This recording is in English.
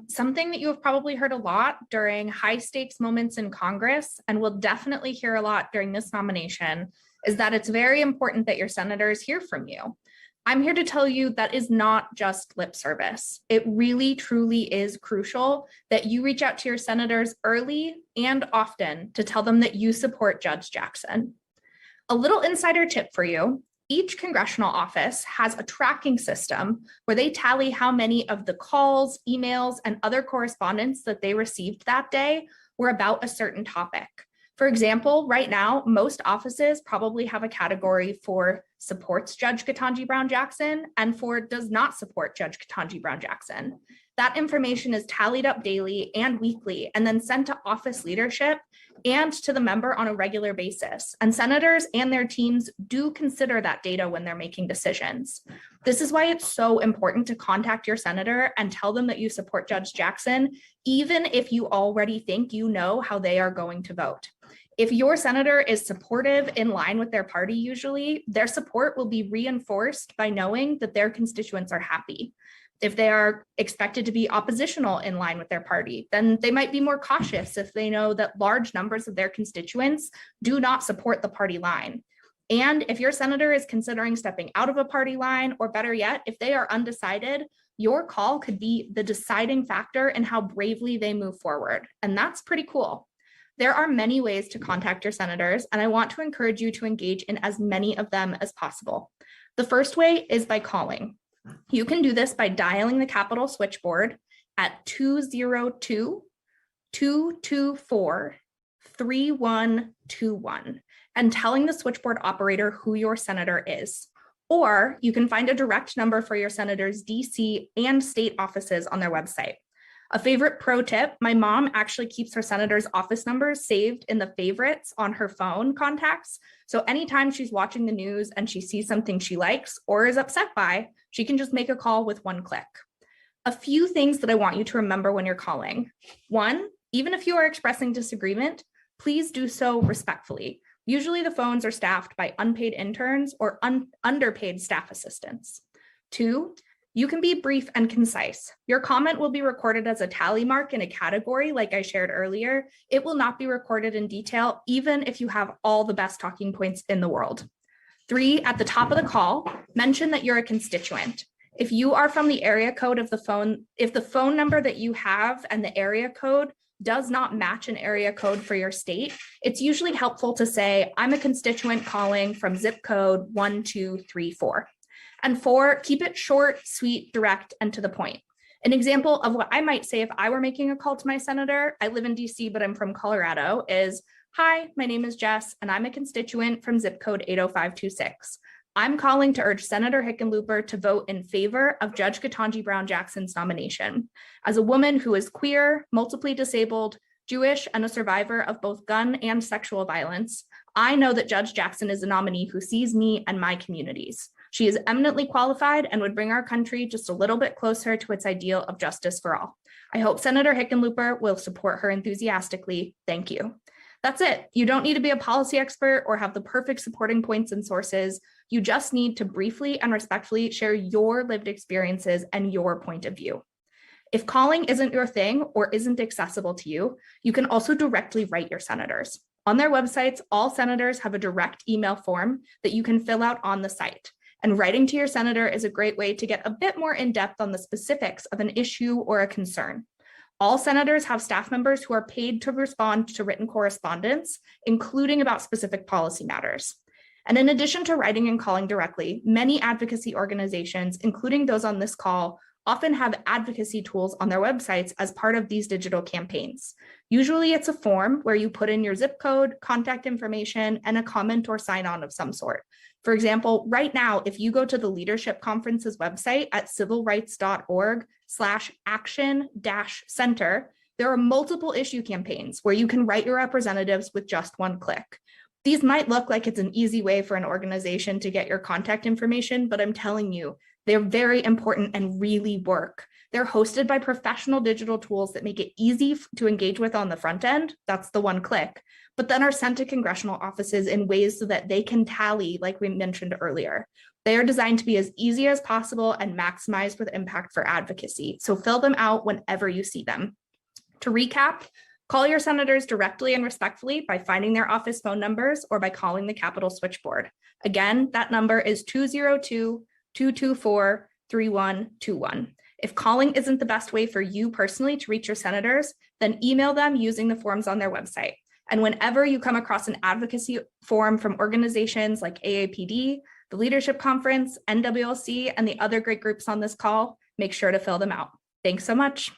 Something that you have probably heard a lot during high stakes moments in Congress, and will definitely hear a lot during this nomination, is that it's very important that your senators hear from you. I'm here to tell you that is not just lip service. It really, truly is crucial that you reach out to your senators early and often to tell them that you support Judge Jackson. A little insider tip for you: each congressional office has a tracking system where they tally how many of the calls, emails, and other correspondence that they received that day were about a certain topic. For example, right now, most offices probably have a category for supports Judge Ketanji Brown Jackson and for does not support Judge Ketanji Brown Jackson. That information is tallied up daily and weekly and then sent to office leadership and to the member on a regular basis. And senators and their teams do consider that data when they're making decisions. This is why it's so important to contact your senator and tell them that you support Judge Jackson, even if you already think you know how they are going to vote. If your senator is supportive in line with their party, usually, their support will be reinforced by knowing that their constituents are happy. If they are expected to be oppositional in line with their party, then they might be more cautious if they know that large numbers of their constituents do not support the party line. And if your senator is considering stepping out of a party line, or better yet, if they are undecided, your call could be the deciding factor in how bravely they move forward. And that's pretty cool. There are many ways to contact your senators, and I want to encourage you to engage in as many of them as possible. The first way is by calling. You can do this by dialing the Capitol switchboard at 202-224-3121 and telling the switchboard operator who your senator is. Or you can find a direct number for your senator's DC and state offices on their website. A favorite pro tip: my mom actually keeps her senator's office numbers saved in the favorites on her phone contacts. So anytime she's watching the news and she sees something she likes or is upset by, she can just make a call with one click. A few things that I want you to remember when you're calling. One, even if you are expressing disagreement, please do so respectfully. Usually the phones are staffed by unpaid interns or underpaid staff assistants. Two, you can be brief and concise. Your comment will be recorded as a tally mark in a category like I shared earlier. It will not be recorded in detail, even if you have all the best talking points in the world. Three, at the top of the call, mention that you're a constituent. If you are from the area code of the phone, if the phone number that you have and the area code does not match an area code for your state, it's usually helpful to say, I'm a constituent calling from zip code 1234. And four, keep it short, sweet, direct, and to the point. An example of what I might say if I were making a call to my senator — I live in DC, but I'm from Colorado — is, hi, my name is Jess, and I'm a constituent from zip code 80526. I'm calling to urge Senator Hickenlooper to vote in favor of Judge Ketanji Brown Jackson's nomination. As a woman who is queer, multiply disabled, Jewish, and a survivor of both gun and sexual violence, I know that Judge Jackson is a nominee who sees me and my communities. She is eminently qualified and would bring our country just a little bit closer to its ideal of justice for all. I hope Senator Hickenlooper will support her enthusiastically. Thank you. That's it. You don't need to be a policy expert or have the perfect supporting points and sources. You just need to briefly and respectfully share your lived experiences and your point of view. If calling isn't your thing or isn't accessible to you, you can also directly write your senators. On their websites, all senators have a direct email form that you can fill out on the site. And writing to your senator is a great way to get a bit more in depth on the specifics of an issue or a concern. All senators have staff members who are paid to respond to written correspondence, including about specific policy matters. And in addition to writing and calling directly, many advocacy organizations, including those on this call, often have advocacy tools on their websites as part of these digital campaigns. Usually it's a form where you put in your zip code, contact information, and a comment or sign on of some sort. For example, right now, if you go to the Leadership Conference's website at civilrights.org/action-center, there are multiple issue campaigns where you can write your representatives with just one click. These might look like it's an easy way for an organization to get your contact information, but I'm telling you, they're very important and really work. They're hosted by professional digital tools that make it easy to engage with on the front end. That's the one click, but then are sent to congressional offices in ways so that they can tally, like we mentioned earlier. They are designed to be as easy as possible and maximized with impact for advocacy. So fill them out whenever you see them. To recap, call your senators directly and respectfully by finding their office phone numbers or by calling the Capitol switchboard. Again, that number is 202-224-3121. If calling isn't the best way for you personally to reach your senators, then email them using the forms on their website. And whenever you come across an advocacy form from organizations like AAPD, the Leadership Conference, NWLC, and the other great groups on this call, make sure to fill them out. Thanks so much.